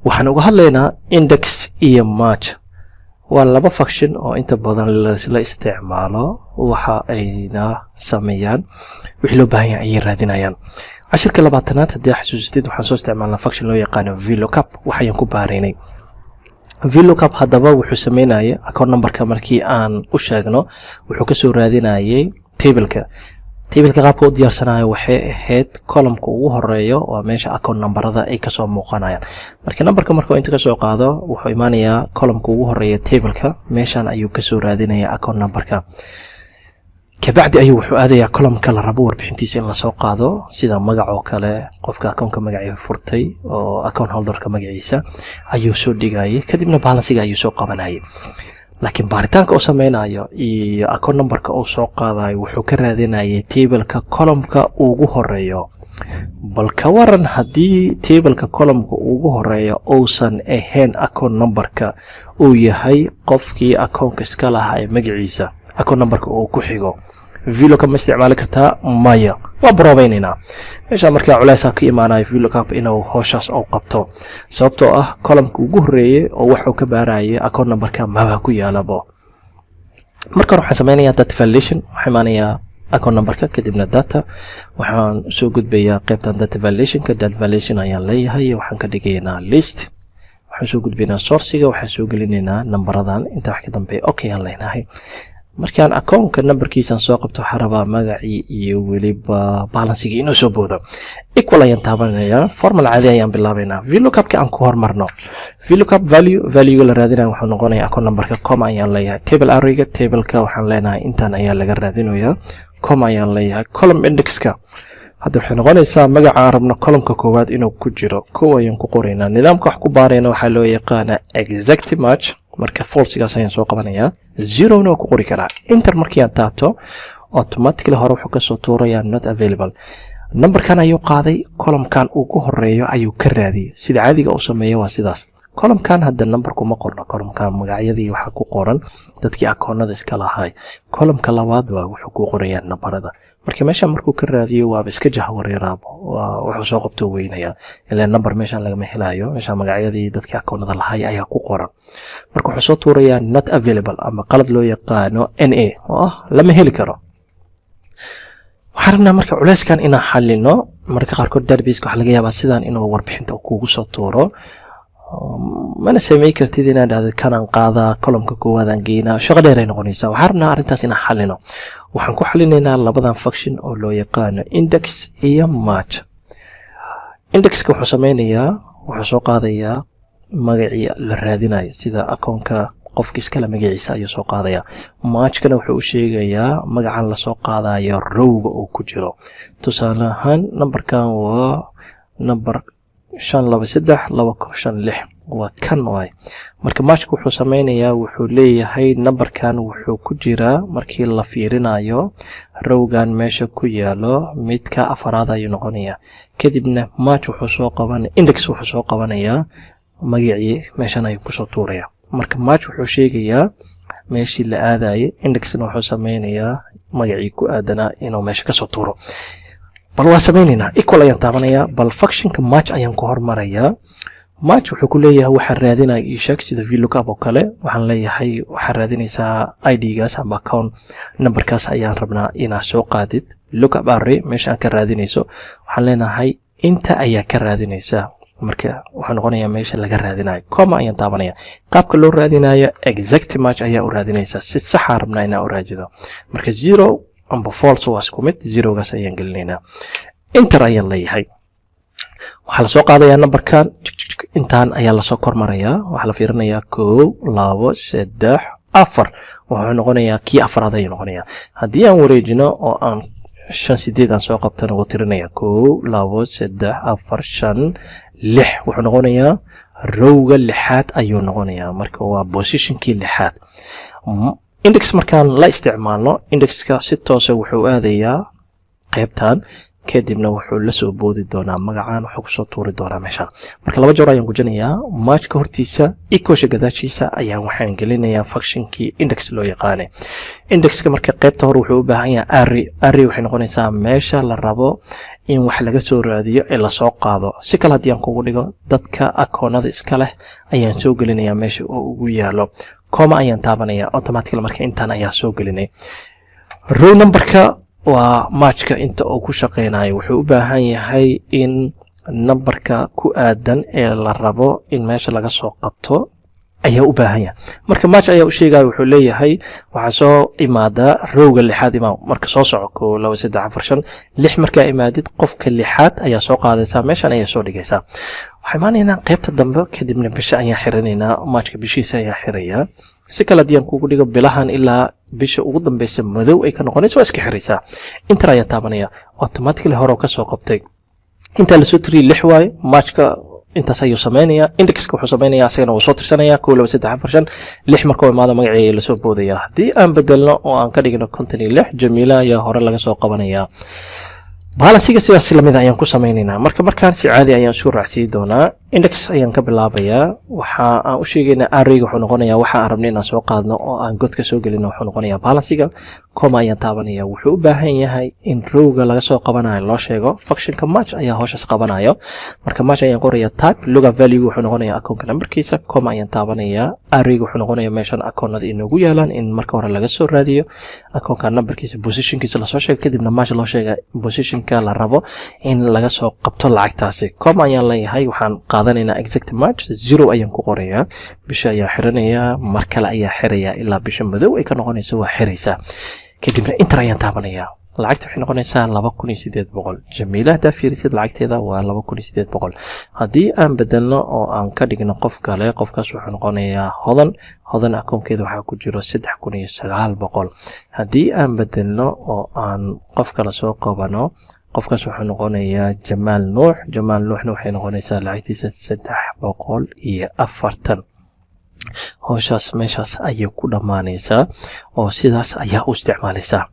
waxaan uga hadlaynaa index iyo match waa laba function oo inta badan la isticmaalo waxa ayna sameeyaan wixii loo baahan yahay ay raadinayaan cashirka 20aad hadii xasuusitid waxaan soo isticmaalnaa function loo yaqaan VLOOKUP waxaan ku baareynay VLOOKUP hadaba wuxuu sameeynaa account numberka markii aan u sheegno wuxuu ka soo raadinayay tableka qaabka u diyaarsanayo waxay ahayd column-ka ugu horeeyo waa meesha account numberada ay ka soo muuqanayaan marka numberka markuu inta ka soo qaado wuxuu imaanayaa column-ka ugu horeeya tableka meeshan ayuu ka soo raadinayaa account numberka kabacdi ayuu wuxuu aadayaa column-ka la rabo warbixintiisa in la soo qaado sida magac oo kale qofka account-ka magaciisa furtay oo account holder-ka magaciisa ayuu soo dhigayay kadibna balance-ga ayuu soo qabanayay laakiin baaritaanka uu sameynayo iyo account numberka uu soo qaadayo wuxuu ka raadinayay tableka column-ka ugu horeeyo bal ka waran hadii tableka column-ka ugu horeeyo uusan ahayn account numberka uu yahay qofkii account-ka iska lahaa magaciisa account numberka uu ku xigo VLOOKUP ma isticmaali kartaa maya waa baroobeynayna meesha markaa culaysa ka imaanayo VLOOKUP inuu hawshaas oo qabto sababtoo ah column-ka ugu horeeyay oo wuxuu ka baarayay account numberka maba ku yaalabo marka waxaan sameynayaa data validation waxaan imaanayaa account numberka kadibna data waxaan soo gudbayaa qaybtan data validationka data validation ayaan leeyahay waxaan ka dhigaynaa list waxaan soo gudbaynaa source-ga waxaan soo gelinaynaa numberadan inta wax ka dambeeya okay aan leenahay markaan account-ka numberkiisan soo qabto waxaan rabaa magacii iyo weliba balance-gii inuu soo boodo equal ayaan taabanayaa formal caadi ayaan bilaabaynaa VLOOKUP-ka aan ku hormarno VLOOKUP value la raadinayo wuxuu noqonayaa account numberka comma ayaan leeyahay table array-ga tableka waxaan leenahay intaan ayaa laga raadinayaa comma ayaan leeyahay column index-ka hadda waxay noqonaysaa magaca aan rabno column-ka koowaad inuu ku jiro kow ayaan ku qoraynaa nidaamka wax ku baarayna waxaa loo yaqaanaa exact match marka false-gaas ayaan soo qabanayaa 0 na ku qori karaa enter markii aan taabto automatically hore wuxuu ka soo tuurayaa not available numberkan ayuu qaaday column-kan ugu horeeyo ayuu ka raadiyay sida caadiga uu sameeyo waa sidaas column-kan hadda numberku ma qorno column-kan magacyadii waxa ku qoran dadkii akoonada iska lahaay column-ka labaad waa wuxuu ku qorayaa numberada marka meesha markuu ka raadiyo waa iska jahwareeraabo wuxuu soo qabto weynaya ilaa number meesha laga helayo meesha magacyadii dadkii akoonada lahaay ayaa ku qoran marka wuxuu soo tuurayaa not available ama qalad loo yaqaano NA oo lama heli karo waxaan rabnaa marka culeyskan inaan xalino marka qaarkood database-ka waxa laga yaabaa sidaan inuu warbixinta kugu soo tuuro mana sameey kartid inaad aad kanaan qaada column-ka koowaad aan geeyna shaqo dheer ay noqonaysaa waxaan rabnaa arintaas inaan xalino waxaan ku xalinaynaa labadan function oo loo yaqaan index iyo match index-ka wuxuu sameynayaa wuxuu soo qaadayaa magacii la raadinayo sida account-ka qofka iska la magaciisa ayuu soo qaadayaa match-kana wuxuu u sheegayaa magacan la soo qaadayo row-ga uu ku jiro tusaale ahaan numberkan waa number 523 waa kan waay marka matchka wuxuu sameynayaa wuxuu leeyahay numberkan wuxuu ku jiraa markii la fiirinayo rowgan meesha ku yaalo midka afaraad ayuu noqonayaa kadibna match wuxuu soo qabanaya index wuxuu soo qabanayaa magacii meeshan ayuu ku soo tuuraya marka match wuxuu sheegayaa meeshii la aadayay indexna wuxuu sameynayaa magacii ku aadanaa inuu meesha ka soo tuuro bal waa sameynayna equal ayaan taabanayaa bal function-ka match ayaan ku hormarayaa match wuxuu ku leeyahay waxa raadinaya ii sheeg sida VLOOKUP oo kale waxaan leeyahay waxa raadinaysaa ID-gaas ama account numberkaas ayaan rabnaa inaad soo qaadid lookup array meesha aan ka raadinayso waxaan leenahay inta ayaa ka raadinaysaa marka waxa noqonayaa meesha laga raadinayo comma ayaan taabanayaa qaabka loo raadinayo exact match ayaa u raadinaysaa si sax ah rabnaa inaan u raajido marka 0 amba false waa isku mid 0gaas ayaan gelinaynaa enter ayaan leeyahay waxaa la soo qaadayaa numberkan intaan ayaa la soo kormarayaa waxaa la fiirinayaa 1 2 3 4 wuxuu noqonayaa kii afraad ayuu noqonayaa haddii aan wareejino oo aan 5 8 aan soo qabtana wuu tirinayaa 1 2 3 4 5 6 wuxuu noqonayaa rowga lixaad ayuu noqonayaa marka waa position-kii lixaad index markaan la isticmaalno indexka si toos ah wuxuu aadayaa qaybtan kadibna wuxuu la soo boodi doonaa magacaan wuxuu kusoo tuuri doonaa meeshaan marka laba jeer ayaan gujinayaa matchka hortiisa equation gadaashiisa ayaan waxaan gelinayaa functionkii index loo yaqaanay indexka marka qaybta hore wuxuu u baahan yahay array waxay noqonaysaa meesha la rabo in wax laga soo raadiyo ee la soo qaado si kale haddii aan kugu dhigo dadka akoonada iska leh ayaan soo gelinayaa meesha oo ugu yaalo coma ayaan taabanayaa automatically marka intaan ayaa soo gelinay row numberka waa matchka inta uu ku shaqeynayo wuxuu u baahan yahay in numberka ku aadan ee la rabo in meesha laga soo qabto ayaa u baahan yahay marka match ayaa u sheegaya wuxuu leeyahay waxa soo imaada rowga lixaad imaam marka soo soco 2 3 4 5 6 marka imaadid qofka lixaad ayaa soo qaadaysa meeshan ayaa soo dhigaysa waxay maanaynaa qaybta dambe kadibna bisha ayaa xirinaynaa matchka bishiisa ayaa xiraya si kala diyan kugu dhigo bilahan ilaa bisha ugu dambaysa madow ay ka noqonayso iska xiraysa inta ayaa taabanaya automatically hore ka soo qabtay inta la soo tiri 6 way matchka intaas ayuu sameynaya indexka wuxuu sameynaya asagana wuu soo tirsanaya 2 3 4 5 6 markuu imaado magaciisa la soo boodaya hadii aan bedelno oo aan ka dhigno 56 Jamila ayaa hore laga soo qabanaya balansiga sidaas lamid ayaan ku sameynaynaa markaan si caadi ayaan soo raacsi doonaa index ayaan ka bilaabayaa waxa aan u sheegaynaa array wuxuu noqonayaa waxa aan rabnay inaan soo qaadno oo aan godka soo gelino wuxuu noqonayaa balansiga coma ayaan taabanaya wuxuu u baahan yahay in rowga laga soo qabanayo loo sheego functionka match ayaa hawshaas qabanayo marka match ayaan qorayaa type lookup value wuxuu noqonayaa account numberkiisa coma ayaan taabanaya array wuxuu noqonayaa meeshan akoonada inoogu yaalaan in marka hore laga soo raadiyo account numberkiisa positionkiisa la soo sheego kadibna match loo sheega positionka la rabo in laga soo qabto lacagtaasi coma ayaan leeyahay waxaan qaadanayna exact match 0 ayaan ku qorayaa bisha ayaa xiranaya mar kale ayaa xiraya ilaa bisha madow ay ka noqonayso waa xiraysa kadibna inter ayaan taabanaya lacagta waxay noqonaysaa 2800 Jamila hadaa fiirisid lacagteeda waa 2800 haddii aan bedelno oo aan ka dhigno qof kale qofkaas wuxuu noqonayaa hodan akoonkeeda waxaa ku jiro 3900 haddii aan bedelno oo aan qof kale soo qabano qofkaas wuxuu noqonayaa Jamaal Nuuxna waxay noqonaysaa lacagtiisa 340 hawshaas meeshaas ayay ku dhamaanaysaa oo sidaas ayaa u isticmaalaysaa